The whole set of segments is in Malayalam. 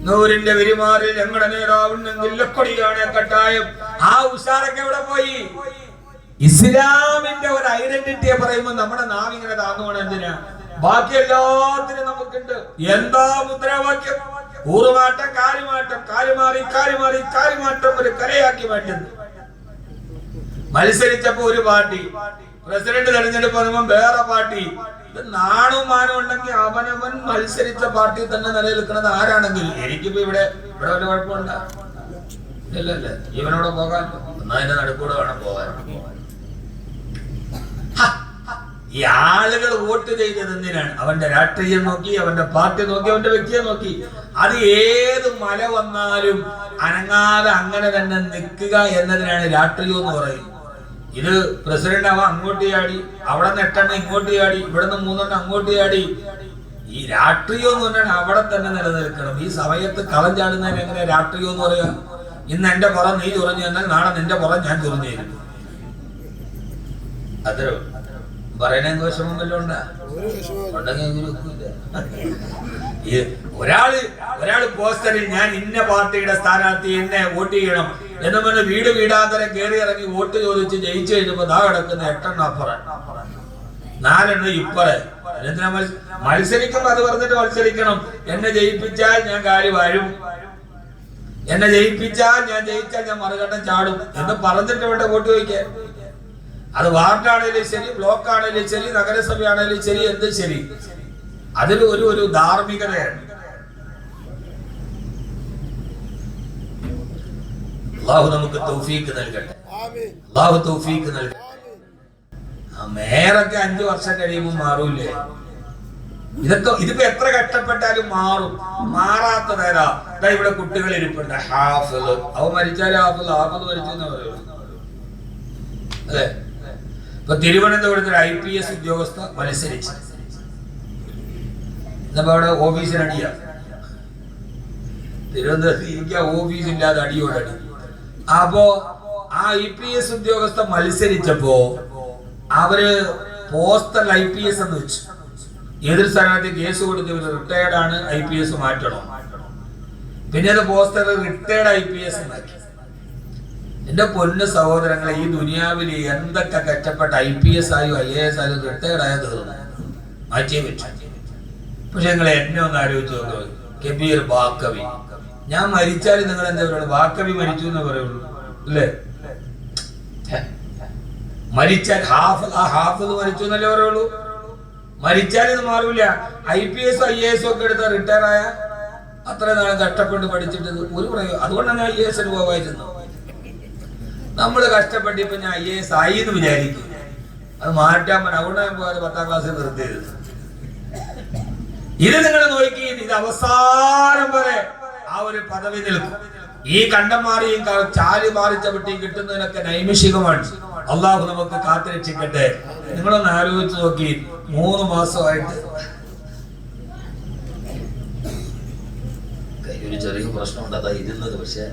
നൂറിന്റെ പെരുമാറിൽ ഞങ്ങളുടെ നേതാവുണ്ടെങ്കിൽ ലക്കൊടിയാണ് കട്ടായം. ആ ഉഷാറൊക്കെ എവിടെ പോയി? ഇസ്ലാമിന്റെ ഒരു ഐഡന്റിറ്റിയെ പറയുമ്പോൾ നമ്മുടെ നാം ഇങ്ങനെ താങ്ങുവാണ്. എന്തിനാ? ബാക്കി എല്ലാത്തിനും നമുക്കുണ്ട്. എന്താ മുദ്രാവാക്യം? കൂറുമാറ്റം, കാലുമാറ്റം, കാലുമാറി കാലുമാറി കാലുമാറ്റം ഒരു കലയാക്കി മാറ്റുന്നു. മത്സരിച്ചപ്പോ ഒരു പാർട്ടി, പ്രസിഡന്റ് തെരഞ്ഞെടുപ്പ് വന്നപ്പോ വേറെ പാർട്ടി. നാണവും മാനവും ഉണ്ടെങ്കിൽ അവനവൻ മത്സരിച്ച പാർട്ടി തന്നെ നിലനിൽക്കുന്നത് ആരാണെങ്കിൽ. എനിക്കിപ്പോ ഇവിടെ വല്ല കുഴപ്പമുണ്ട? ഇല്ലല്ലേ, ഇവനോട് പോകാൻ എന്നാ എന്റെ നടുക്കൂടെ വേണം പോകാൻ. ഈ ആളുകൾ വോട്ട് ചെയ്തത് എന്തിനാണ്? അവന്റെ രാഷ്ട്രീയം നോക്കി, അവന്റെ പാർട്ടി നോക്കി, അവന്റെ വ്യക്തിയെ നോക്കി. അത് ഏത് മല വന്നാലും അനങ്ങാതെ അങ്ങനെ തന്നെ നിൽക്കുക എന്നതിനാണ് രാഷ്ട്രീയം എന്ന് പറയുന്നത്. ഇത് പ്രസിഡന്റ് ആവാൻ അങ്ങോട്ട് ചാടി, അവിടെ നിന്ന് 8 ഇങ്ങോട്ട് ചാടി, ഇവിടെ നിന്ന് 3 അങ്ങോട്ട് ചാടി. ഈ രാഷ്ട്രീയം എന്ന് പറഞ്ഞാൽ അവിടെ തന്നെ നിലനിൽക്കണം. ഈ സമയത്ത് കളം ചാടുന്നതിന് എങ്ങനെ രാഷ്ട്രീയം എന്ന് പറയാ? ഇന്ന് എന്റെ പുറം നീ ചൊറിഞ്ഞു തന്നാൽ നാളെ നിന്റെ പുറം ഞാൻ ചൊറിഞ്ഞു തരും. അത്രേ പറയണ വിഷമം വല്ലതും ഉണ്ടാ? ഒരാള് പോസ്റ്ററിൽ ഞാൻ ഇന്ന പാർട്ടിയുടെ സ്ഥാനാർത്ഥി എന്നെ വോട്ട് ചെയ്യണം എന്ന് പറഞ്ഞ് വീട് വീടാന്തരം കയറി ഇറങ്ങി വോട്ട് ചോദിച്ച് ജയിച്ചു കഴിഞ്ഞപ്പോ ദാ കിടക്കുന്ന 8 അപ്പുറം, 4 ഇപ്പറെ. എന്തിനാ മത്സരിക്കുമ്പോ അത് പറഞ്ഞിട്ട് മത്സരിക്കണം. എന്നെ ജയിപ്പിച്ചാൽ ഞാൻ കാര്യം വരും, എന്നെ ജയിച്ചാൽ ഞാൻ മറുകട്ടം ചാടും എന്ന് പറഞ്ഞിട്ട് വേണ്ട വോട്ട് ചോദിക്കാൻ. അത് വാർഡാണേലും ശരി, ബ്ലോക്ക് ആണേലും ശരി, നഗരസഭയാണേലും ശരി, എന്തും ശരി. അതിൽ ഒരു ധാർമ്മികതയാണ്. അല്ലാഹു നമുക്ക് തൗഫീഖ് നൽകട്ടെ. അല്ലാഹു തൗഫീഖ് നൽകട്ടെ. മേയറൊക്കെ 5 വർഷം കഴിയുമ്പോൾ മാറൂലേ? ഇതിപ്പോ എത്ര കഷ്ടപ്പെട്ടാലും മാറും. മാറാത്തതേതാ? ഇവിടെ കുട്ടികൾ ഇരിപ്പുണ്ട്. ഹാഫിള്, അവ മരിച്ചാലും ഹാഫിള് മരിച്ചു എന്ന് പറയുള്ളൂ അല്ലെ? ഇപ്പൊ തിരുവനന്തപുരത്ത് ഒരു IPS ഉദ്യോഗസ്ഥ മത്സരിച്ചു. എന്നപ്പോ അവിടെ ഓഫീസിനടിയ. തിരുവനന്തപുരത്ത് എനിക്ക് ഓഫീസ് ഇല്ലാതെ അടിയോടടി. അപ്പോ ആ IPS ഉദ്യോഗസ്ഥ മത്സരിച്ചപ്പോ അവര് പോസ്റ്റൽ IPS എന്ന് വെച്ചു. എതിർ സ്ഥാനാർത്ഥി കേസ് കൊടുത്ത് റിട്ടയർഡ് ആണ്, IPS മാറ്റണം. പിന്നെ അത് പോസ്റ്റർ റിട്ടയർഡ് IPS എന്നാക്കി. എന്റെ പൊന്നു സഹോദരങ്ങളെ, ഈ ദുനിയാവിൽ എന്തൊക്കെ കഷ്ടപ്പെട്ട IPS ആയും IAS ആയും റിട്ടയർഡ് ആയ തീർന്നു, മാറ്റിയേ പറ്റും. പക്ഷെ നിങ്ങൾ എന്നെ ഒന്ന് ആലോചിച്ച് നോക്കുക. കബീർ ബാക്കവി, ഞാൻ മരിച്ചാൽ നിങ്ങൾ എന്താ പറയുള്ളൂ? ബാക്കവി മരിച്ചു എന്ന് പറയുള്ളൂ അല്ലേ? മരിച്ചാൽ ഹാഫിള് മരിച്ചു എന്നല്ലേ പറയുള്ളൂ. മരിച്ചാൽ ഇത് മാറൂല. IPS IAS ഒക്കെ എടുത്ത റിട്ടയർ ആയ അത്ര നാളെ കഷ്ടപ്പെട്ട് പഠിച്ചിട്ട് ഒരു പ്രയോജനം. അതുകൊണ്ടാണ് ഞാൻ IAS പോവായിരുന്നു. നമ്മള് കഷ്ടപ്പെട്ട് ഇപ്പൊ ഞാൻ IAS ആയി എന്ന് വിചാരിക്കും. അത് മാറ്റാൻ പറ്റും. അതുകൊണ്ടാണ് പോയത് 10ാം ക്ലാസ്സിൽ നിർത്തിയത്. ഇത് നിങ്ങൾ നോക്കി, ഇത് അവസാനം വരെ ആ ഒരു പദവി നിൽക്കും. ഈ കണ്ടം മാറിയും ചാല് മാറി ചവിട്ടിയും കിട്ടുന്നതിനൊക്കെ നൈമിഷികമാണ്. അള്ളാഹു നമുക്ക് കാത്തുരക്ഷിക്കട്ടെ. നിങ്ങളൊന്ന് ആലോചിച്ച് നോക്കി, 3 മാസമായിട്ട് കയ്യൊരു ചെറിയ പ്രശ്നമുണ്ട്, അതാ ഇരുന്നത്. പക്ഷെ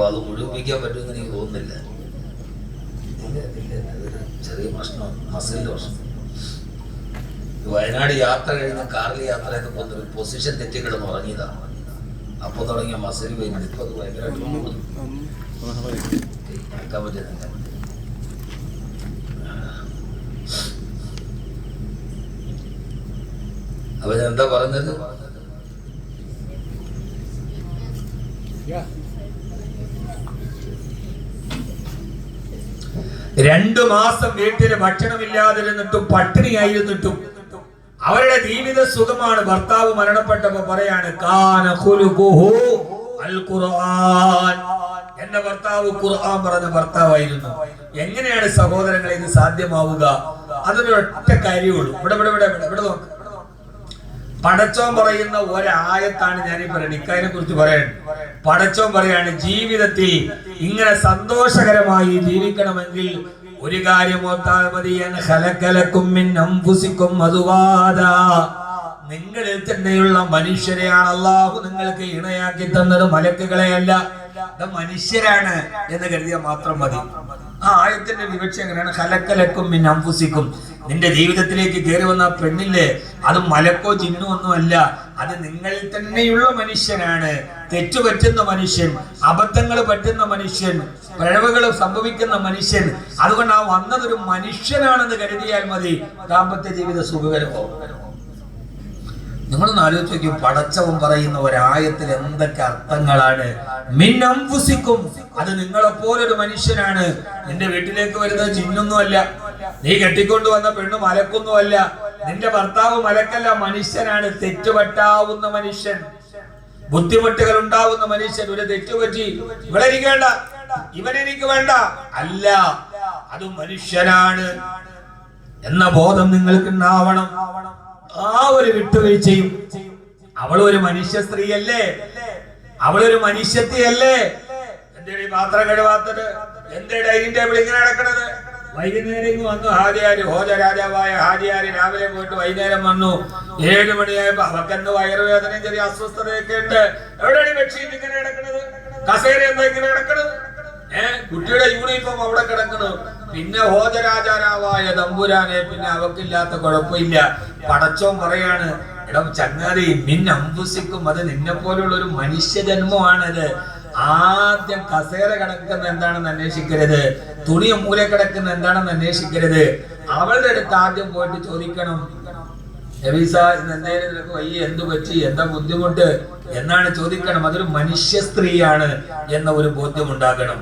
അത് മുഴുവിപ്പിക്കാൻ പറ്റുമെന്ന് എനിക്ക് തോന്നുന്നില്ല. ചെറിയ പ്രശ്നം, മസിലിന്റെ പ്രശ്നം. വയനാട് യാത്ര കഴിഞ്ഞ കാറിൽ യാത്രയൊക്കെ പോകുന്ന പൊസിഷൻ തെറ്റിക്കിടന്ന് ഉറങ്ങിയതാണ്. അപ്പൊ തുടങ്ങിയ മസിൽ വേദന ഇപ്പൊ അത് ഭയങ്കരമായിട്ട് കേൾക്കാൻ പറ്റുന്നില്ല. അപ്പൊ ഞാൻ എന്താ പറഞ്ഞത്? രണ്ടു മാസം വീട്ടില് ഭക്ഷണമില്ലാതിരുന്നിട്ടും പട്ടിണിയായിരുന്നിട്ടും അവരുടെ ജീവിത സുഖമാണ്. ഭർത്താവ് മരണപ്പെട്ടപ്പോ പറയാണ്, കാന ഖുലുഖുഹു അൽ ഖുർആൻ. എന്റെ ഭർത്താവ് ഖുർആൻ പറഞ്ഞ ഭർത്താവായിരുന്നു. എങ്ങനെയാണ് സഹോദരങ്ങളെ ഇത് സാധ്യമാവുക? അതിനൊരൊറ്റ കാര്യമുള്ളൂ. ഇവിടെ നോക്ക്. പടച്ചോൻ പറയുന്ന ഒരായത്താണ് ഞാനീ പറയുന്നത്. ഇക്കാര്യനെ കുറിച്ച് പറയാൻ പടച്ചോൻ പറയാണ്, ജീവിതത്തിൽ ഇങ്ങനെ സന്തോഷകരമായി ജീവിക്കണമെങ്കിൽ ഒരു കാര്യം ഓർത്താൽ മതി. നിങ്ങളിൽ തന്നെയുള്ള മനുഷ്യരെയാണ് അല്ലാഹു നിങ്ങൾക്ക് ഇണയാക്കി തന്നത്, മലക്കുകളെയല്ല. മനുഷ്യരാണ് എന്ന് കരുതിയാൽ മാത്രം മതി. ആ ആയത്തിന്റെ വിവക്ഷ എങ്ങനെയാണ്? ഖലഖലക്കും മിൻ അൻഫുസിക്കും. നിന്റെ ജീവിതത്തിലേക്ക് കയറി വന്ന പെണ്ണില്ലേ, അത് മലക്കോ ജിന്നോ ഒന്നുമല്ല. അത് നിങ്ങളിൽ തന്നെയുള്ള മനുഷ്യനാണ്. തെറ്റുപറ്റുന്ന മനുഷ്യൻ, അബദ്ധങ്ങൾ പറ്റുന്ന മനുഷ്യൻ, പിഴവുകൾ സംഭവിക്കുന്ന മനുഷ്യൻ. അതുകൊണ്ട് ആ വന്നതൊരു മനുഷ്യനാണെന്ന് കരുതിയാൽ മതി, ദാമ്പത്യ ജീവിത സുഖകരമാവും. നിങ്ങളൊന്ന് ആലോചിച്ച് നോക്കും, പടച്ചവൻ പറയുന്ന ഒരായത്തിൽ എന്തൊക്കെ അർത്ഥങ്ങളാണ്. മിൻ അൻഫുസിക്കും, അത് നിങ്ങളെപ്പോലൊരു മനുഷ്യനാണ്. നിന്റെ വീട്ടിലേക്ക് വരുന്നത് ജിന്നൊന്നുമല്ല, നീ കെട്ടിക്കൊണ്ടു വന്ന പെണ്ണു മലക്കൊന്നുമല്ല, നിന്റെ ഭർത്താവ് മലക്കല്ല, മനുഷ്യനാണ്. തെറ്റുപറ്റാവുന്ന മനുഷ്യൻ, ബുദ്ധിമുട്ടുകൾ ഉണ്ടാവുന്ന മനുഷ്യൻ. ഒരു തെറ്റുപറ്റി ഇവളെനിക്ക് വേണ്ട, ഇവനെനിക്ക് വേണ്ട, അല്ല, അത് മനുഷ്യനാണ് എന്ന ബോധം നിങ്ങൾക്ക് ഉണ്ടാവണം. ആ ഒരു വിട്ടുവീഴ്ചയും. അവളൊരു മനുഷ്യ സ്ത്രീയല്ലേ, അവളൊരു മനുഷ്യത്തിയല്ലേ. എന്തേടി പാത്രം കഴുകാത്തത്, എന്തേ ഡൈനിങ് ടേബിൾ ഇങ്ങനെ നടക്കണത്? വൈകുന്നേരം വന്നു ഹാജിയാര്, ഹോജ രാജാവായ ഹാജിയാര് രാവിലെ പോയിട്ട് വൈകുന്നേരം വന്നു. 7 മണിയായപ്പോ അവക്കെന്ന് വയറുവേദനയും ചെറിയ അസ്വസ്ഥതയൊക്കെ ഉണ്ട്. എവിടെയാണ് ബെഡ്ഷീറ്റ് ഇങ്ങനെ കിടക്കണത്, കസേര എന്താ ഇങ്ങനെ കിടക്കണത്? കുട്ടിയുടെ യൂണിഫോം അവിടെ കിടക്കണു. പിന്നെ ഹോജ രാജാവായ തമ്പുരാനെ, പിന്നെ അവക്കില്ലാത്ത കുഴപ്പമില്ല. പടച്ചോൻ പറയാണ്, എടാ ചങ്ങാതി, മിൻ അൻഫുസിക്കും, അത് നിന്നെ പോലുള്ള ഒരു മനുഷ്യ ജന്മമാണത്. ആദ്യം കസേര കിടക്കുന്ന എന്താണെന്ന് അന്വേഷിക്കരുത്, തുണിയ മൂല കിടക്കുന്ന എന്താണെന്ന് അന്വേഷിക്കരുത്. അവളുടെ അടുത്ത് ആദ്യം പോയിട്ട് ചോദിക്കണം, എന്തേലും വയ്യ, എന്തു പറ്റി, എന്താ ബുദ്ധിമുട്ട് എന്നാണ് ചോദിക്കണം. അതൊരു മനുഷ്യ സ്ത്രീയാണ് എന്ന ഒരു ബോധ്യം ഉണ്ടാകണം.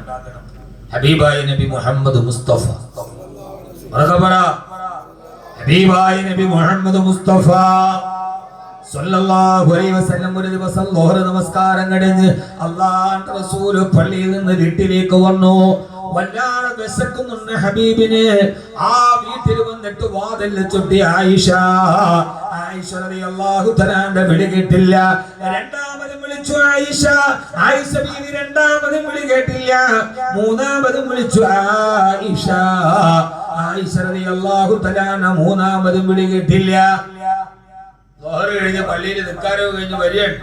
ഹബീബായ നബി മുഹമ്മദ് മുസ്തഫ, ഹബീബായ നബി മുഹമ്മദ് മുസ്തഫ സല്ലല്ലാഹു അലൈഹി വസല്ലം ഒരു ദിവസം ലോഹർ നമസ്കാരം കഴിഞ്ഞ് അല്ലാഹുവിന്റെ റസൂൽ പള്ളിയിൽ നിന്ന് വീട്ടിലേക്ക് വന്നു. വല്ലാതെ വിശക്കുന്നുണ്ട് ഹബീബിന്. ആ വീട്ടിൽ വന്നിട്ട് വാതിൽ ചുറ്റി ആയിഷ റളിയല്ലാഹു തആല വിളി കേട്ടില്ല. രണ്ടാമതും വിളിച്ചു ആയിഷ ബീവി, രണ്ടാമതും വിളി കേട്ടില്ല. മൂന്നാമതും വിളിച്ചു ആയിഷ റളിയല്ലാഹു തആല, മൂന്നാമതും വിളി കേട്ടില്ല. ലോഹർ കഴിഞ്ഞ് പള്ളിയിൽ നിസ്കാരം കഴിഞ്ഞ് വരികയാണ്.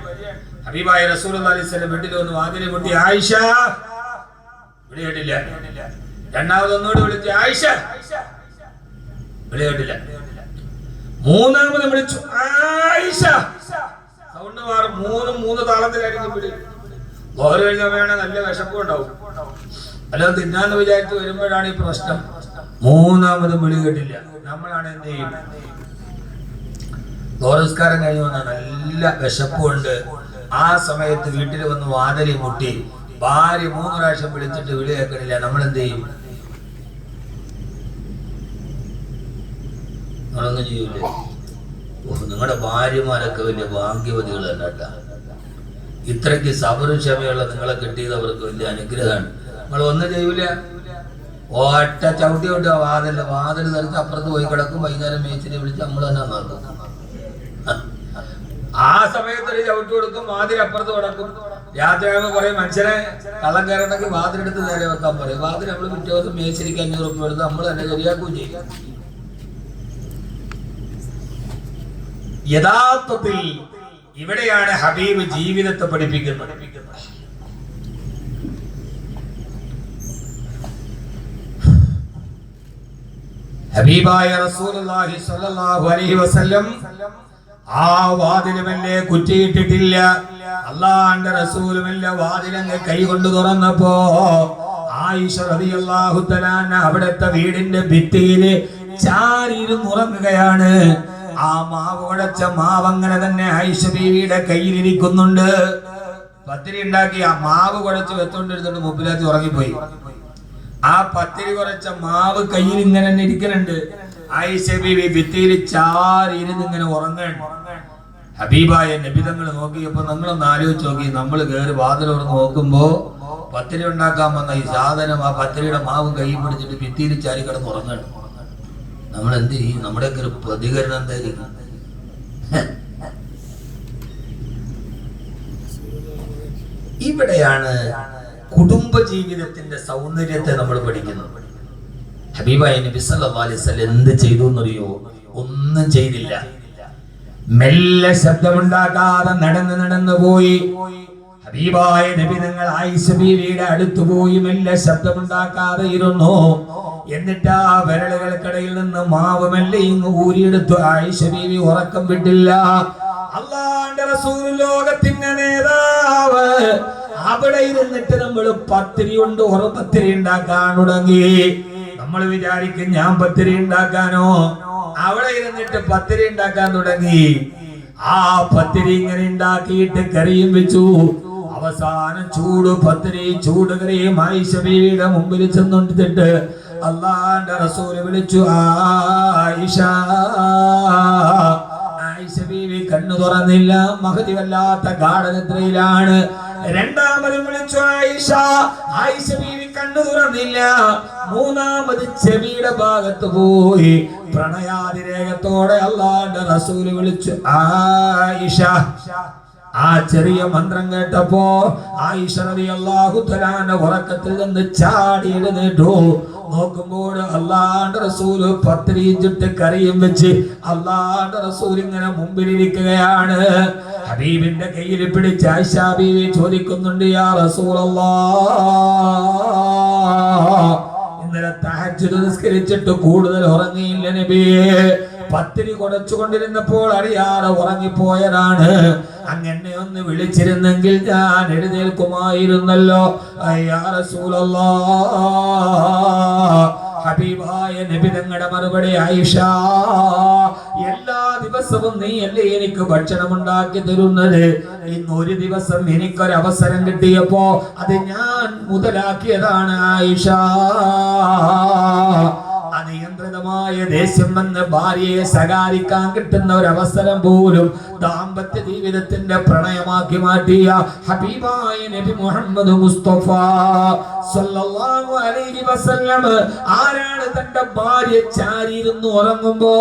ഹബീബായ റസൂലുള്ളാഹി സ്വല്ലല്ലാഹു അലൈഹി വസല്ലം വീട്ടിൽ വന്ന് വാതിൽ മുട്ടി ആയിഷ, വിളി കേട്ടില്ല. രണ്ടാമതൊന്നുകൂടി വിളിച്ചു ആയിഷ, വിളി കേട്ടില്ല. മൂന്നാമത് വിളിച്ചു ആയിഷ, സൗണ്ട് മാറും. മൂന്ന് താളത്തിലായിരിക്കും വിളി. ലോഹർ കഴിഞ്ഞ വേണേ നല്ല വിശപ്പും ഉണ്ടാവും, അല്ലാതെ തിന്നാന്ന് വിചാരിച്ച് വരുമ്പോഴാണ് ഈ പ്രശ്നം. മൂന്നാമതും വിളി കേട്ടില്ല. നമ്മളാണ് എന്ത് ചെയ്യും? ദോരസ്കാരം കഴിഞ്ഞു വന്നാൽ നല്ല വിശപ്പുണ്ട്. ആ സമയത്ത് വീട്ടിൽ വന്ന് വാതിലിൽ മുട്ടി ഭാര്യ 3 പ്രാവശ്യം വിളിച്ചിട്ട് വിളി കേൾക്കണില്ല. നമ്മൾ എന്ത് ചെയ്യും? നിങ്ങളൊന്നും ചെയ്യൂലേ? നിങ്ങളുടെ ഭാര്യമാരൊക്കെ വലിയ ഭാഗ്യവതികൾ തന്നെ കേട്ടാ. ഇത്രയ്ക്ക് സബറും ക്ഷമയുള്ള നിങ്ങളെ കിട്ടിയത് അവർക്ക് വലിയ അനുഗ്രഹമാണ്. നിങ്ങൾ ഒന്നും ചെയ്യൂല, ഒറ്റ ചവിട്ടി വിട്ടുക. വാതിൽ നിരത്തി അപ്പുറത്ത് പോയി കിടക്കും. വൈകുന്നേരം മേച്ചിനെ വിളിച്ച് നമ്മൾ തന്നെ നോക്കും. ആ സമയത്ത് ഒരു ചവിട്ട് കൊടുക്കും, വാതിലപ്പുറത്ത് കിടക്കും. രാത്രിയാകുമ്പോൾ പറയും, മനുഷ്യനെ കള്ളം കയറണമെങ്കിൽ വാതിലെടുത്ത് നേരെ വെക്കാൻ പറയും. വാതിൽ നമ്മൾ പിറ്റേ ദിവസം മേശരിക്ക് 500 രൂപ എടുത്ത് നമ്മൾ തന്നെ ശരിയാക്കുകയും ചെയ്യും. യഥാർത്ഥത്തിൽ ഇവിടെയാണ് ഹബീബ് ജീവിതത്തെ പഠിപ്പിക്കുന്നത്. ഹബീബായ റസൂലുള്ളാഹി സ്വല്ലല്ലാഹു അലൈഹി വസല്ലം ആ വാതിലുമല്ലേ കുറ്റിയിട്ടിട്ടില്ല. അല്ലാഹുവിന്റെ റസൂലുമല്ല വാതിലങ്ങ് കൈകൊണ്ട് തുറന്നപ്പോ ആയിഷ റളിയല്ലാഹു തആല അവിടുത്തെ വീടിന്റെ ഭിത്തിയിൽ ചാരിയിരുന്ന് ഉറങ്ങുകയാണ്. ആ മാവ് കുഴച്ച മാവ് അങ്ങനെ തന്നെ ആയിഷ ബീവിയുടെ കയ്യിലിരിക്കുന്നുണ്ട്. പത്തിരി ഉണ്ടാക്കി ആ മാവ് കുഴച്ച് വെച്ചോണ്ടിരുന്നിട്ട് മുപ്പിലാത്തി ഉറങ്ങിപ്പോയി. ആ പത്തിരി കുറച്ച മാവ് കയ്യിൽ ഇങ്ങനെ തന്നെ ഇരിക്കുന്നുണ്ട്. ആയിഷ ബീവി ഭിത്തിയിൽ ചാരിയിരുന്ന് ഇങ്ങനെ ഉറങ്ങാണ്. ഹബീബായ നബി തങ്ങൾ നോക്കിയപ്പോ നിങ്ങളൊന്ന് ആലോചിച്ച് നോക്കി, നമ്മൾ കയറി വാതിൽ തുറന്ന് നോക്കുമ്പോ പത്തിരി ഉണ്ടാക്കാൻ വന്ന ഈ സാധനം ആ പത്തിരിയുടെ മാവും കൈ പിടിച്ചിട്ട് ഭിത്തിയിൽ ചാരി കിടന്ന് ഉറങ്ങാണ്. നമ്മൾ എന്ത് ചെയ്യും? നമ്മുടെ ഒരു പ്രതികരണം എന്തായിരിക്കും? ഇവിടെയാണ് കുടുംബ ജീവിതത്തിന്റെ സൗന്ദര്യത്തെ നമ്മൾ പഠിക്കുന്നത്. ഹബീബായ നബി സല്ലല്ലാഹു അലൈഹി വസല്ലം എന്ത് ചെയ്തു എന്നറിയോ? ഒന്നും ചെയ്തില്ല. മെല്ലെ ശബ്ദമുണ്ടാക്കാതെ നടന്നു പോയി. ഹബീബായ നബി തങ്ങൾ ആയിഷ ബീവിയുടെ അടുത്ത് പോയി മെല്ലെ ശബ്ദമുണ്ടാക്കാതെ ഇരുന്നു. എന്നിട്ട് ആ വിരലുകൾക്കിടയിൽ നിന്ന് മാവ് മെല്ലെ ഇങ്ങ് ഊരിയെടുത്തു. ആയിഷ ബീവി ഉറക്കം വിട്ടില്ല. അള്ളാന്റെ റസൂൽ ലോകത്തിന്റെ നേതാവ് അവിടെ ഇരുന്നിട്ട് നമ്മൾ പത്തിരി കൊണ്ട് പത്തിരി ഉണ്ടാക്കാൻ തുടങ്ങി. നമ്മൾ വിചാരിക്കും ഞാൻ പത്തിരി ഉണ്ടാക്കാനോ, അവിടെ ഇരുന്നിട്ട് പത്തിരി ഉണ്ടാക്കാൻ തുടങ്ങി. ആ പത്തിരി ഇങ്ങനെ ഉണ്ടാക്കിയിട്ട് കറിയും വെച്ചു. അവസാനം ചൂട് കറിയും ആയിഷ ബീവിയുടെ മുമ്പിൽ ചെന്നിട്ട് അള്ളാന്റെ റസൂൽ വിളിച്ചു, ആയിഷ. ആയിഷ ബീവി കണ്ണു തുറന്നില്ല, മഹദി വല്ലാത്ത ഗാഢനിദ്രയിലാണ്. രണ്ടാമത് വിളിച്ചു ആയിഷ. ആയിഷ ബീവി കണ്ണു തുറന്നില്ല. മൂന്നാമത് ചെവിയുടെ ഭാഗത്ത് പോയി പ്രണയാതിരേകത്തോടെ അള്ളാന്റെ റസൂൽ വിളിച്ചു, ആയിഷ. ആ ചെറിയ മന്ത്രം കേട്ടപ്പോ ആയിഷ റളിയല്ലാഹു തആല ഉറക്കത്തിൽ നിന്ന് ചാടി എഴുന്നേറ്റു. നോക്കുമ്പോൾ അള്ളാന്റെ റസൂല് പത്തിരി ചുട്ട് കറിയും വെച്ച് അള്ളാന്റെ റസൂൽ ഇങ്ങനെ മുമ്പിലിരിക്കുകയാണ്. ഹബീബിന്റെ കയ്യിൽ പിടിച്ച് ആയിഷ ബീവി ചോദിക്കുന്നുണ്ട്, യാ റസൂലല്ലാഹ്, ഇന്നലെ തഹജ്ജുദ് നിസ്കരിച്ചിട്ട് കൂടുതൽ ഉറങ്ങിയില്ല നബിയേ. പത്തിരി കുടച്ചുകൊണ്ടിരുന്നപ്പോൾ അറിയാതെ ഉറങ്ങിപ്പോയതാണ്. അങ്ങനെ ഒന്ന് വിളിച്ചിരുന്നെങ്കിൽ ഞാൻ എഴുന്നേൽക്കുമായിരുന്നല്ലോ. യാ റസൂലല്ലാഹ്, ഹബീബായ നബി തങ്ങളുടെ മറുപടി, ആയിഷ, എല്ലാ ദിവസവും നീ അല്ലേ എനിക്ക് ഭക്ഷണം ഉണ്ടാക്കി തരുന്നത്. ഇന്ന് ഒരു ദിവസം എനിക്കൊരവസരം കിട്ടിയപ്പോ അത് ഞാൻ മുതലാക്കിയതാണ് ആയിഷ. അനിയന്ത്രിതമായ ദേഷ്യം വന്ന് ഭാര്യയെ ശകാരിക്കാൻ കിട്ടുന്ന ഒരു അവസരം പോലും ദാമ്പത്യ ജീവിതത്തിന്റെ പ്രണയമാക്കി മാറ്റിയ ഹബീബായ നബി മുഹമ്മദ് മുസ്തഫ സല്ലല്ലാഹു അലൈഹി വസല്ലം ആരാണ് തന്റെ ഭാര്യ ചാരിയിരുന്ന് ഉറങ്ങുമ്പോ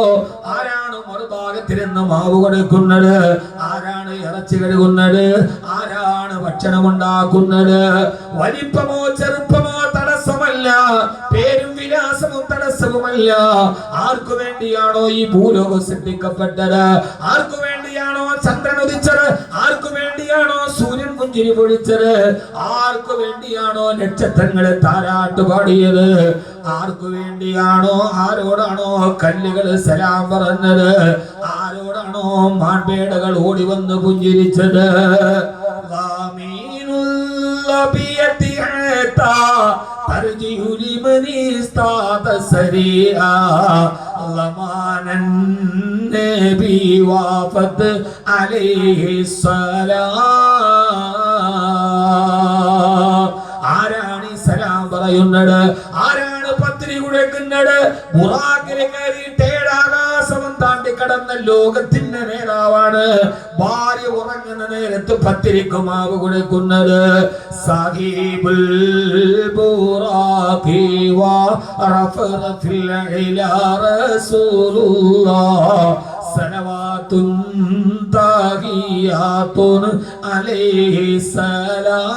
ആരാണ് മറുഭാഗത്തിരുന്ന് മാവ് കൊടുക്കുന്നത്, ആരാണ് ഇറച്ചി കഴുകുന്നത്, ആരാണ് ഭക്ഷണം ഉണ്ടാക്കുന്നത്. വലിപ്പമോ ചെറുപ്പമോ തടസ്സമല്ല, പേരും വിലാസവും തടസ്സവുമല്ല. ആർക്കു വേണ്ടിയാണോ ഈ ഭൂലോകം സൃഷ്ടിക്കപ്പെട്ടത്, ആർക്കു വേണ്ടിയാണോ ചന്ദ്രൻ ഉദിച്ചത്, ആർക്കു വേണ്ടിയാണോ സൂര്യൻ പുഞ്ചിരി പൊഴിച്ചത്, ആർക്കു വേണ്ടിയാണോ നക്ഷത്രങ്ങളെ താരാട്ട് പാടിയത്, ആർക്കു വേണ്ടിയാണോ ആരോടാണോ കല്ലുകൾ സലാം പറഞ്ഞത്, ആരോടാണോ മാൻപേടകൾ ഓടി വന്ന് പുഞ്ചിരിച്ചത്. ترجع لمن استعاد سريعا ضمان النبي وافد عليه السلام. ആരാണ് ഈ സലാം പറയുന്നത്, ആരാണ് പത്രി കൊടുക്കുന്നത്? ബുറാഖിലെ കയറിയിട്ട് ഏഴാകാശം താണ്ടി കടന്ന ലോകത്തിന്റെ നേതാവാണ്. ഭാര്യ ഉറങ്ങുന്ന നേരത്ത് പത്തിരിക്ക് മാവ് കൊടുക്കുന്നത്. സാഹിബുൽ ബുറാഖി വറഫറഫിൽ ഇലാ റസൂലുള്ളാഹ് സലവാത്തുൻ തഹിയാത്തുൻ അലൈഹി സലാം.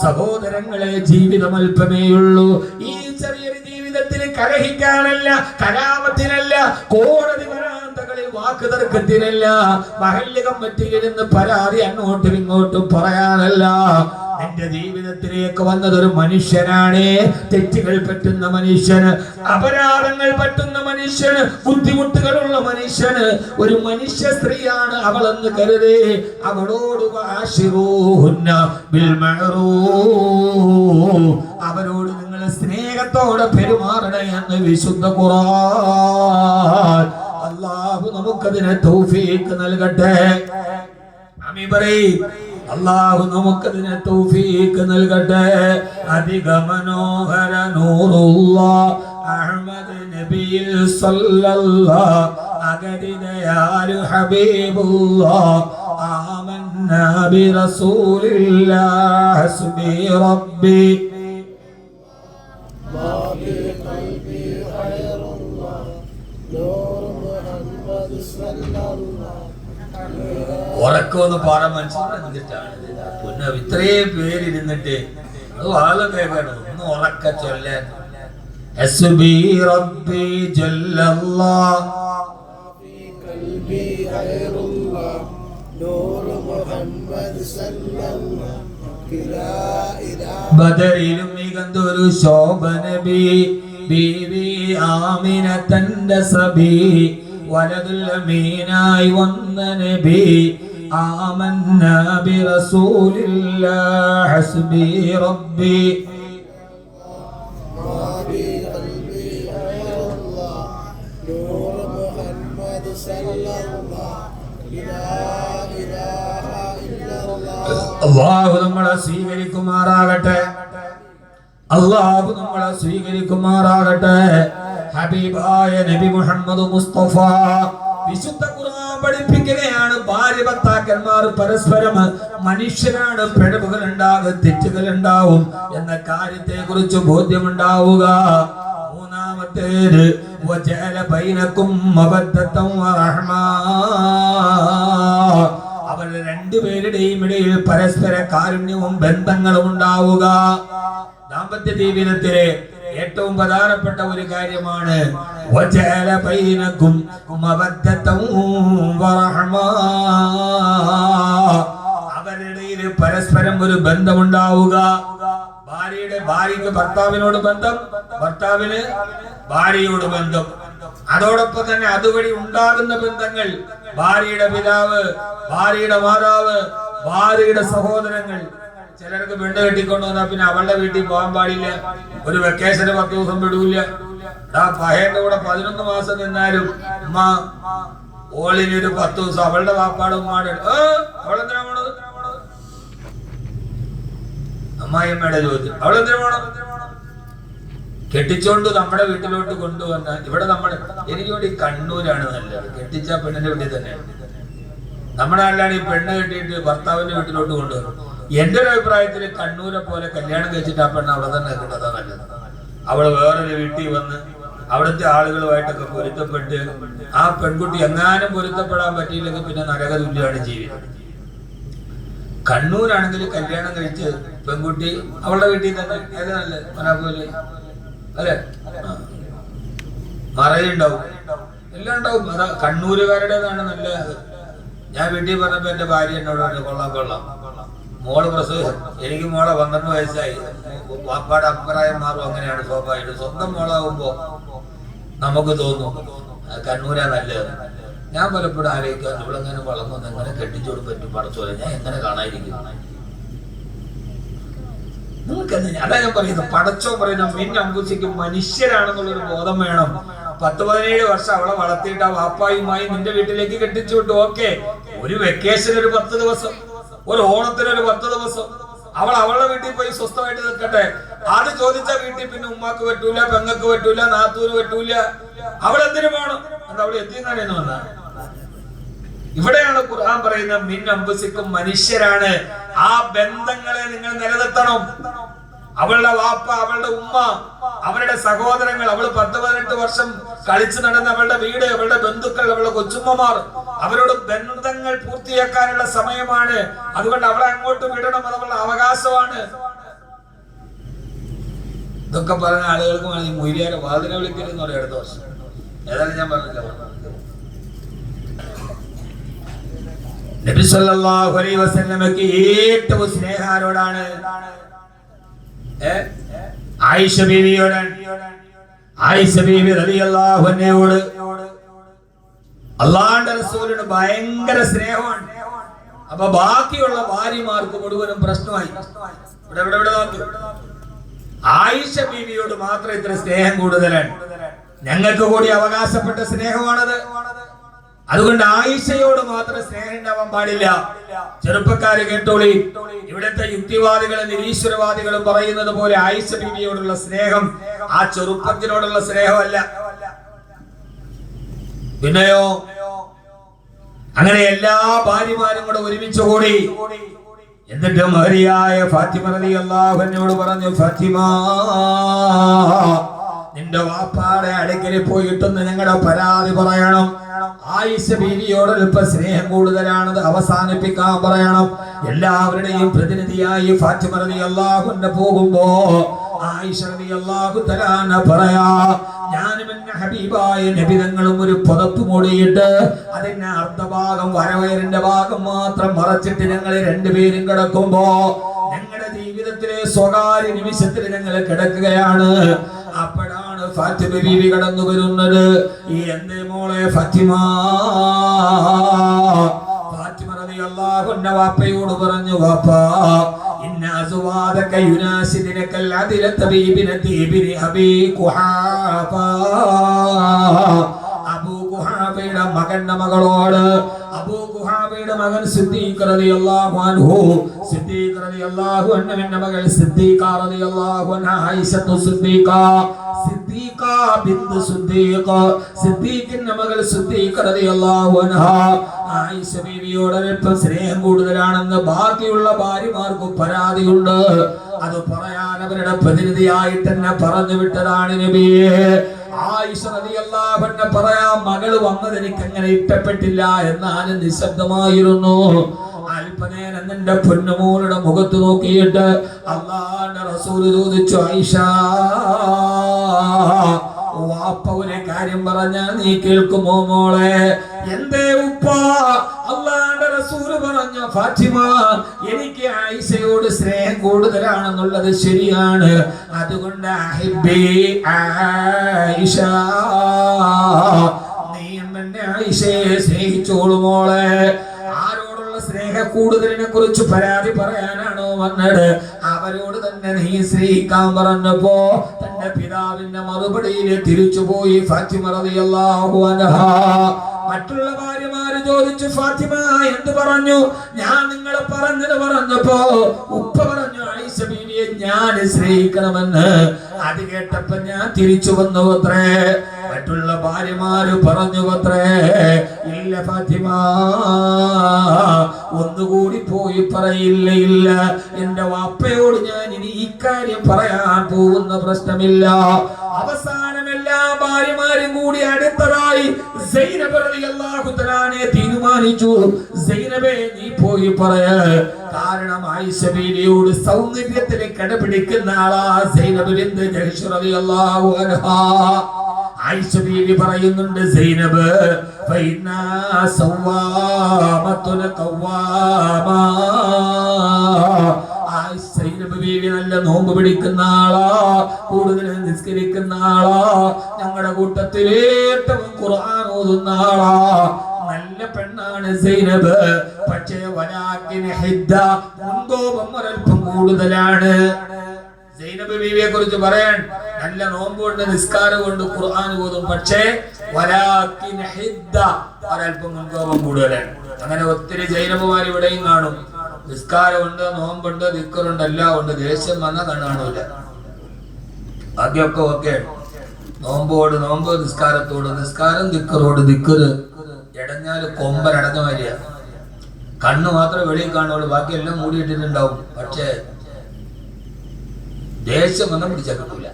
സഹോദരങ്ങളെ, ജീവിതം അല്പമേയുള്ളൂ. ഈ ചെറിയൊരു ജീവിതത്തിന് കലഹിക്കാനല്ല, കലാപത്തിനല്ല, കോടതി വരാന്തകളിൽ വാക്കുതർക്കത്തിനല്ല, മഹല്ല് കമ്മിറ്റിയിലിരുന്ന് പരാതി അങ്ങോട്ടും ഇങ്ങോട്ടും പറയാനല്ല. എന്റെ ജീവിതത്തിലേക്ക് വന്നതൊരു മനുഷ്യനാണ്. തെറ്റുകൾ പറ്റുന്ന മനുഷ്യന്, അപരാധങ്ങൾ പറ്റുന്ന മനുഷ്യന്, ബുദ്ധിമുട്ടുകളുള്ള മനുഷ്യന്, ഒരു മനുഷ്യ സ്ത്രീയാണ് അവളെന്ന് കരുതി അവളോട് അവരോട് നിങ്ങൾ സ്നേഹത്തോടെ പെരുമാറണേ എന്ന് വിശുദ്ധ ഖുർആൻ. അല്ലാഹു നമുക്കതിനെ തൗഫീഖ് നൽകട്ടെ. ആമീൻ പറയ്. അല്ലാഹു നമുക്കതിനെ തൗഫീഖ് നൽകട്ടെ. അധിക മനോഹര നൂറുല്ലാഹ് അഹ്മദ് നബിയിൽ സല്ലല്ലാഹ് അഗദിദയാലു ഹബീബുല്ലാഹ് ആമന്നാ ബി റസൂലില്ലാഹ് ഹസ്ബി റബ്ബി ബാബി ഖൽബി ഖൈറുല്ലാഹ് നൂർ മുഹമ്മദ് സല്ലല്ലാഹ്. ഉറക്കമൊന്ന് പാടാൻ മനസ്സിലായിട്ടാണ് പിന്നെ ഇത്രയും പേരിരുന്നിട്ട് അത് വളരെ കേൾക്കണം. ഒന്ന് ഉറക്ക ചൊല്ലാൻ. ഹസ്ബി റബ്ബി ജല്ലല്ലാഹ് ഖൽബി ഖൈറുല്ലാഹ് നൂർ മുഹമ്മദ് സല്ലല്ലാഹു ലാ ഇലാഹ. ബദറിലും മികന്തൊരു ശോഭ നബി ബീവി ആമിന തന്റെ സബി വലതുൽ അമീനായി വന്ന നബി ആമന്ന ബിറസൂലില്ലാഹി ഹസ്ബി റബ്ബി അല്ലാഹു നമ്മളെ സ്വീകരിക്കുമാറാകട്ടെ. അല്ലാഹു നമ്മളെ സ്വീകരിക്കുമാറാകട്ടെ. ഹബീബായ നബി മുഹമ്മദ് മുസ്തഫ വിശുദ്ധ ഖുർആൻ പഠിപ്പിക്കുകയാണ്, ഭാര്യ ഭർത്താക്കന്മാർ പരസ്പരം മനുഷ്യരാണ്, പിഴവുകൾ ഉണ്ടാകും, തെറ്റുകൾ ഉണ്ടാവും എന്ന കാര്യത്തെ കുറിച്ച് ബോധ്യമുണ്ടാവുക. മൂന്നാമത്തേത് വജഅല ബൈനകും മവദ്ദതൻ വറഹ്മാ, അവരുടെ രണ്ടുപേരുടെയും ഇടയിൽ പരസ്പര കാരുണ്യവും ബന്ധങ്ങളും ഉണ്ടാവുക. ദാമ്പത്യ ജീവിതത്തിലെ ഏറ്റവും പ്രധാനപ്പെട്ട ഒരു കാര്യമാണ് വജഅല ബൈനകും മവദ്ദതൻ വറഹ്മാ, അവരുടെ ഇടയിൽ പരസ്പരം ഒരു ബന്ധമുണ്ടാവുക. ഭാര്യയ്ക്ക് ഭർത്താവിനോട് ബന്ധം, ഭർത്താവിന് ഭാര്യയോട് ബന്ധം. അതോടൊപ്പം തന്നെ അതുവഴി ഉണ്ടാകുന്ന ബന്ധങ്ങൾ, ഭാര്യയുടെ പിതാവ്, ഭാര്യയുടെ മാതാവ്, ഭാര്യയുടെ സഹോദരങ്ങൾ. ചിലർക്ക് പെണ്ണ് കെട്ടിക്കൊണ്ടു വന്നാൽ പിന്നെ അവളുടെ വീട്ടിൽ പോകാൻ പാടില്ല, ഒരു വെക്കേഷന് 10 ദിവസം വിടൂല. പഹയന്റെ കൂടെ 11 മാസം നിന്നാലും ഉമ്മ ഓളിന് ഒരു 10 ദിവസം അവളുടെ വാപ്പാട് ഉമ്മാട് അവളെന്തിനാ പോണത്? അമ്മായിയമ്മയുടെ ചോദ്യം, അവളെന്തിനാ പോണം? കെട്ടിച്ചോണ്ട് നമ്മുടെ വീട്ടിലോട്ട് കൊണ്ടുവന്ന ഇവിടെ എനിക്ക് വേണ്ടി കണ്ണൂരാണ് നല്ലത്. കെട്ടിച്ച പെണ്ണിന്റെ വീട്ടിൽ തന്നെ. നമ്മുടെ നാട്ടിലാണ് ഈ പെണ്ണ് കെട്ടിയിട്ട് ഭർത്താവിന്റെ വീട്ടിലോട്ട് കൊണ്ടുവരും. എന്റെ ഒരു അഭിപ്രായത്തിൽ കണ്ണൂരെ പോലെ കല്യാണം കഴിച്ചിട്ട് ആ പെണ്ണ് അവിടെ തന്നെ കിട്ടതാ നല്ലത്. അവള് വേറൊരു വീട്ടിൽ വന്ന് അവിടുത്തെ ആളുകളുമായിട്ടൊക്കെ പൊരുത്തപ്പെട്ട് ആ പെൺകുട്ടി എങ്ങാനും പൊരുത്തപ്പെടാൻ പറ്റിയില്ലെങ്കിൽ പിന്നെ നരക തുല്യമാണ് ജീവിതം. കണ്ണൂരാണെങ്കിൽ കല്യാണം കഴിച്ച് പെൺകുട്ടി അവളുടെ വീട്ടിൽ തന്നെ ഏത് നല്ലത്? മനാപ്പോലെ അല്ലെ, മറയുണ്ടാവും, എല്ലാം ഉണ്ടാവും. അതാ കണ്ണൂരുകാരുടേതാണ് നല്ലത്. ഞാൻ വീട്ടിൽ പറഞ്ഞപ്പോ എന്റെ ഭാര്യ എന്നോട് പറഞ്ഞു, കൊള്ളാം മോള് പ്രസവിച്ചു. എനിക്ക് മോളെ 12 വയസ്സായി. വാപ്പാടെ അഭിപ്രായം മാറും, അങ്ങനെയാണ് സ്വാഭാവികം. സ്വന്തം മോളാവുമ്പോ നമുക്ക് തോന്നും കണ്ണൂരാ നല്ലത്. ഞാൻ പലപ്പോഴും ആലോചിക്കുക, ഇവളെങ്ങനെ വളർന്നു എങ്ങനെ കെട്ടിച്ചോട് പറ്റും പടച്ചോലെ, ഞാൻ എങ്ങനെ കാണാതിരിക്കും? അതാ ഞാൻ പറയുന്നത്, പടച്ചോ പറയുന്ന മിന്നമ്പുസിക്കും മനുഷ്യരാണെന്നുള്ളൊരു ബോധം വേണം. 10-17 വർഷം അവളെ വളർത്തിയിട്ട് ആ വാപ്പായുമായി നിന്റെ വീട്ടിലേക്ക് കെട്ടിച്ചു വിട്ടു. ഓക്കെ, ഒരു വെക്കേഷൻ ഒരു 10 ദിവസം, ഒരു ഓണത്തിന് ഒരു 10 ദിവസം അവൾ അവളുടെ വീട്ടിൽ പോയി സ്വസ്ഥമായിട്ട് നിൽക്കട്ടെ. അത് ചോദിച്ച വീട്ടിൽ പിന്നെ ഉമ്മാക്ക് പറ്റൂല, പെങ്ങക്ക് പറ്റൂല, നാത്തൂര് പറ്റൂല. അവളെന്തിനു വേണം? അത് അവൾ എത്തിയെന്നാണ് വന്ന. ഇവിടെയാണ് ഖുർആൻ പറയുന്നത് മിന്നമ്പുസിക്കും മനുഷ്യരാണ്. ആ ബന്ധങ്ങളെ നിങ്ങൾ നിലനിർത്തണം. അവളുടെ വാപ്പ, അവളുടെ ഉമ്മ, അവരുടെ സഹോദരങ്ങൾ, അവള് 10-18 വർഷം കളിച്ചു നടന്ന അവളുടെ വീട്, അവളുടെ ബന്ധുക്കൾ, അവളുടെ കൊച്ചുമ്മമാർ, അവരോട് ബന്ധങ്ങൾ പൂർത്തിയാക്കാനുള്ള സമയമാണ്. അതുകൊണ്ട് അവളെ അങ്ങോട്ട് വിടണം, അത് അവളുടെ അവകാശമാണ്. ഇതൊക്കെ പറഞ്ഞ ആളുകൾക്ക് ഈ മൊയ്ലിയാരെ വാതിനെ വിളിക്കരുതെന്ന് പറയാം അടുത്ത വർഷം. ഏതായാലും ഞാൻ പറഞ്ഞില്ല. നബി സല്ലല്ലാഹു അലൈഹി വസല്ലമക്ക് ഏറ്റവും സ്നേഹാരോടാണ്? ആയിഷ ബീവിയോട്. ആയിഷ ബീവി റളിയല്ലാഹു അൻഹയോട് അല്ലാഹുവിന്റെ റസൂലിന് ഭയങ്കര സ്നേഹമാണ്. അപ്പൊ ബാക്കിയുള്ള ഭാര്യമാർക്ക് മുഴുവനും പ്രശ്നമായി. ഇവിടെ ആയിഷ ബീവിയോട് മാത്രം ഇത്ര സ്നേഹം കൂടുതലാണ്. ഞങ്ങൾക്ക് കൂടി അവകാശപ്പെട്ട സ്നേഹമാണത്. അതുകൊണ്ട് ആയിഷയോട് മാത്രം സ്നേഹം ഉണ്ടാവാൻ പാടില്ല. ചെറുപ്പക്കാര് കേട്ടോളി, ഇവിടുത്തെ യുക്തിവാദികളും നിരീശ്വരവാദികളും പറയുന്നത് പോലെ ആയിഷ ബീവിയോടുള്ള സ്നേഹം ആ ചെറുപ്പത്തിനോടുള്ള സ്നേഹമല്ല. പിന്നെയോ അങ്ങനെ എല്ലാ ഭാര്യമാരും കൂടെ ഒരുമിച്ച് കൂടി എന്നിട്ട് മഹരിയായ ഫാത്തിമ റളിയല്ലാഹു അൻഹയോട് പറഞ്ഞു, ഫാത്തിമ, നിന്റെ വാപ്പാടെ അടുക്കൽ പോയിട്ടൊന്ന് ഞങ്ങളുടെ പരാതി പറയണം. ആയിഷ ബീവിയോട് അല്പ സ്നേഹം കൂടുതലാണത് അവസാനിപ്പിക്കാൻ പറയണം. എല്ലാവരുടെയും പ്രതിനിധിയായി ഫാത്തിമ റളിയല്ലാഹു അൻഹ പോകുമ്പോ ആയിഷ റളിയല്ലാഹു തആല പറയാ, ഞാനും എന്റെ ഹബീബായ നബി തങ്ങളും ഒരു പുതപ്പ് മൂടിയിട്ട് അതിന്റെ അർദ്ധഭാഗം വരവയറിന്റെ ഭാഗം മാത്രം മറച്ചിട്ട് ഞങ്ങൾ രണ്ടുപേരും കിടക്കുമ്പോ ഞങ്ങളുടെ ജീവിതത്തിലെ സ്വകാര്യ നിമിഷത്തിൽ ഞങ്ങൾ കിടക്കുകയാണ്. അപ്പോഴാണ് ഫാത്തിമ ബീവി കടന്നു വരുന്നത്. എന്തേ മോളെ ഫാത്തിമ? ഫാത്തിമ റളിയല്ലാഹു അൻഹ വാപ്പയോട് പറഞ്ഞു, വാപ്പാ ഇന്ന അസ്വാദക യുനാസിദിനകൽ അദിലത ബിബിനതി ഇബ്നി അബീ ഖുഹാഫ. അബൂ ഖുഹാഫയുടെ മകന്റെ മകളോട്, അബൂ ഖുഹാഫയുടെ മകൻ സിദ്ദീഖ് റളിയല്ലാഹു അൻഹു, സിദ്ദീഖ് റളിയല്ലാഹു അൻഹുവിന്റെ മകൾ സിദ്ദീഖ റളിയല്ലാഹു അൻഹ, ആയിഷത്തു സിദ്ദീഖ, സിദ്ദീഖ ബിന്ത് സിദ്ദീഖ്, സിദ്ദീഖിന്റെ മകൾ സിദ്ദീഖ റളിയല്ലാഹു അൻഹ ആയിഷ ബീവിയോട് അല്പം സ്നേഹം കൂടുതലാണെന്ന് ബാക്കിയുള്ള ഭാര്യമാർക്കും പരാതിയുണ്ട്. അത് പറയാൻ അവരുടെ പ്രതിനിധിയായിട്ട് തന്നെ പറഞ്ഞു വിട്ടതാണ് നബിയെ. ആയിഷ റളിയല്ലാഹു അൻഹ പറയാ, മകള് വന്നത് എനിക്ക് അങ്ങനെ ഇഷ്ടപ്പെട്ടില്ല, എന്നാലും നിശബ്ദമായിരുന്നു. അല്പനേരം നിന്റെ പൊന്നുമോളുടെ മുഖത്ത് നോക്കിയിട്ട് അല്ലാഹുവിന്റെ റസൂൽ ചോദിച്ചു, ആയിഷ വാപ്പ ഒരു കാര്യം പറഞ്ഞാ നീ കേൾക്കുമോ മോളെ? എന്തേ ഉപ്പ? അല്ലാഹുവിന്റെ റസൂൽ പറഞ്ഞു, ഫാത്തിമ എനിക്ക് ആയിഷയോട് സ്നേഹം കൂടുതലാണെന്നുള്ളത് ശരിയാണ്, അതുകൊണ്ട് അഹിബ്ബി ആയിഷ, നീ എന്നെ ആയിഷയെ സ്നേഹിച്ചോളൂ മോളെ. ആരോടുള്ള സ്നേഹ കൂടുതലിനെ കുറിച്ച് പരാതി പറയാനാണോ വന്നത്? അവരോട് തന്നെ നീ സ്നേഹിക്കാൻ പറഞ്ഞപ്പോ തന്റെ പിതാവിന്റെ മറുപടിയിൽ തിരിച്ചുപോയി ഫാത്തിമ റളിയല്ലാഹു അൻഹ. മറ്റുള്ള ഭാര്യമാര് ചോദിച്ചു, ഫാത്തിമ എന്ത് പറഞ്ഞു? ഞാൻ നിങ്ങളെ പറഞ്ഞത് പറഞ്ഞപ്പോ ഉപ്പ പറഞ്ഞു ആയിഷ ബീവിയെ ഞാൻ സ്നേഹിക്കണമെന്ന്. അത് കേട്ടപ്പോ ഞാൻ തിരിച്ചു വന്നു അത്രേ. മറ്റുള്ള ഭാര്യമാര് പറഞ്ഞു അത്രേ, ഇല്ല ഫാത്തിമ, ഒന്നുകൂടി പോയി പറയില്ല, ഇല്ല എന്റെ വാപ്പയോട് ഞാൻ ഇനി ഇക്കാര്യം പറയാൻ പോകുന്ന പ്രശ്നമില്ല. അവസാനം എല്ലാ ഭാര്യമാരും കൂടി അടുത്തതായി സൈനബ റളിയല്ലാഹു തആല തീരുമാനിച്ചു, സൈനബേ നീ പോയി പറയ. കാരണം ആയിഷ ബീവിയോട് സൗന്ദര്യത്തിന് കടപിടിക്കുന്ന ആളാ സൈനബ് ബിന്ത് ജഹ്ഷ് റളിയല്ലാഹു അൻഹാ. ആയിഷ ബീവി പറയുന്നുണ്ട്, സൈനബ് ഫൈനാ സവ്വാമത്തുൻ ഖവ്വാമ. സൈനബ് ബീവി നല്ല നോമ്പ് പിടിക്കുന്ന ആളാ, കൂടുതൽ നിസ്കരിക്കുന്ന ആളാ, ഞങ്ങളുടെ കൂട്ടത്തിൽ ഏറ്റവും ഖുർആൻ ഓതുന്ന ആളാ, നല്ല പെണ്ണാണ് സൈനബ്. പക്ഷേ വലാകിൻ ഹിദ്ദ, മുൻകോപം ഒരൽപ്പം കൂടുതലാണ്. സൈനബ് ബീവിയെ കുറിച്ച് പറയാൻ നല്ല നോമ്പുണ്ട്, നിസ്കാരം കൊണ്ട്, ഖുർആൻ ഓതും, പക്ഷേ വലാകിൻ ഹിദ്ദ, ഒരൽപ്പം മുൻകോപം കൂടുതലാണ്. അങ്ങനെ ഒത്തിരി സൈനബുമാർ ഇവിടെയും കാണും. നിസ്കാരമുണ്ട്, നോമ്പുണ്ട്, ദിക്റുണ്ട്, എല്ലാം ഉണ്ട്, ദേഷ്യം വന്ന കണ്ണാണൂല. ബാക്കിയൊക്കെ ഓക്കെ. നോമ്പോട് നോമ്പ്, നിസ്കാരത്തോട് നിസ്കാരം, ദിക്റോട് ദിക്റ്. ഇടഞ്ഞാല് കൊമ്പനടഞ്ഞ മാതിരിയാ. കണ്ണ് മാത്രമേ വെളിയിൽ കാണുള്ളൂ, ബാക്കിയെല്ലാം മൂടിയിട്ടിട്ടുണ്ടാവും. പക്ഷേ ദേഷ്യം വന്നാൽ പിടിച്ചാൽ കിട്ടൂല.